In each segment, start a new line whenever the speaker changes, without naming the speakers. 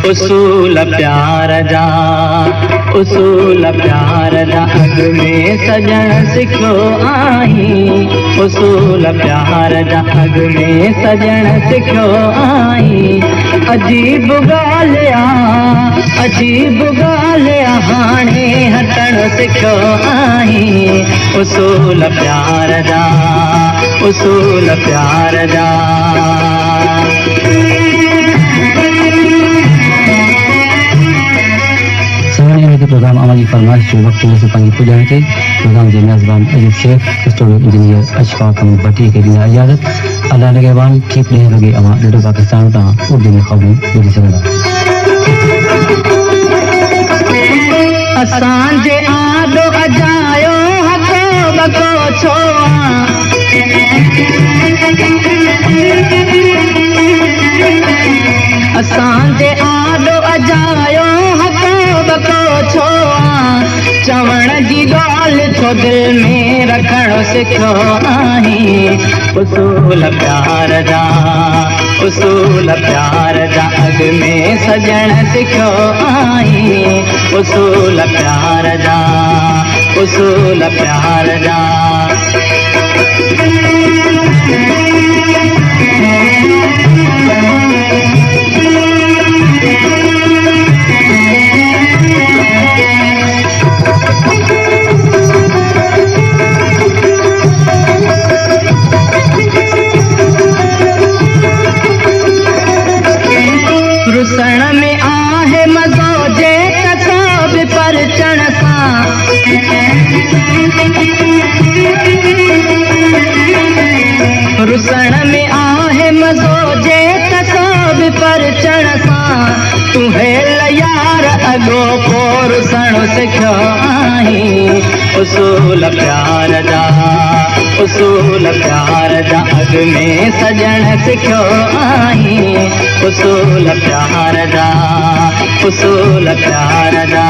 उसूल प्यार जा, उसूल प्यार जा अग में सजण सिखो आई। उसूल प्यार जा अग में सजण सिखो आई। अजीब ॻाल्हिया, अजीब ॻाल्हिया हाणे हटण सिखो आई। उसूल प्यार जा, उसूल प्यार जा।
प्रोग्राम अमली फरमाइश जो वक्त में से पंगी पुजाने थे। प्रोग्राम के मेजबान अजीत शेख, स्टूडियो इंजीनियर अशफाक अहमद भट्टी के लिए इजाजत। अल्लाह निगहबान। ठीक नहीं लगे अमा रेडियो पाकिस्तान ता उर्दू में खबरूं ॿुधी सघंदा।
असांजे आॾो अजायो हको बको छो असांजे आॾो अजायो हको बको छो चवण जी ॻाल्हि छो दिल में रखण सिखो आई। उसूल प्यार जा, उसूल प्यार जा अग में सजण सिखो आई। उसूल प्यार जा, उसूल प्यार जा। रुसण में आहे मज़ो जे कथो बि परचण सां। रुसण में आहे मज़ो जे कथो बि परचण सां। तूं हेल यार अॻो पोइ रुसण सिखियो आई। उसूल प्यार जा, उसूल प्यार जा अग में सजण सिखियो आई। उसूल प्यार जा, उसूल प्यार जा।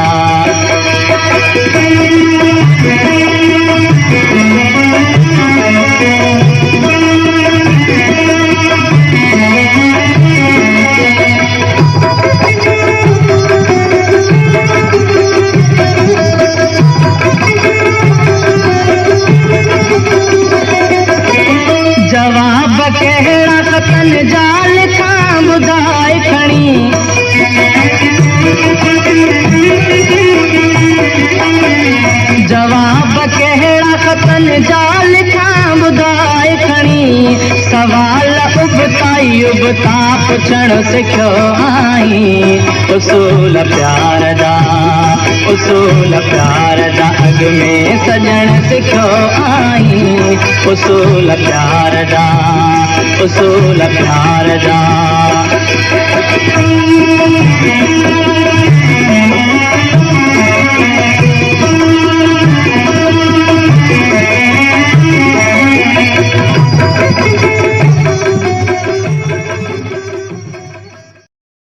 जवाब कहिड़ा खतनि जा लिखां ॿुधाए खणी। जवाब कहिड़ा खतनि जा लिखां ॿुधाए खणी। सवाल उबताई उबता पुछण सिखियो आई। उसूल प्यार जा, उसूल प्यार जा अग में सजण सिखियो आई। उसूल प्यार जा, उसूल प्यार जा।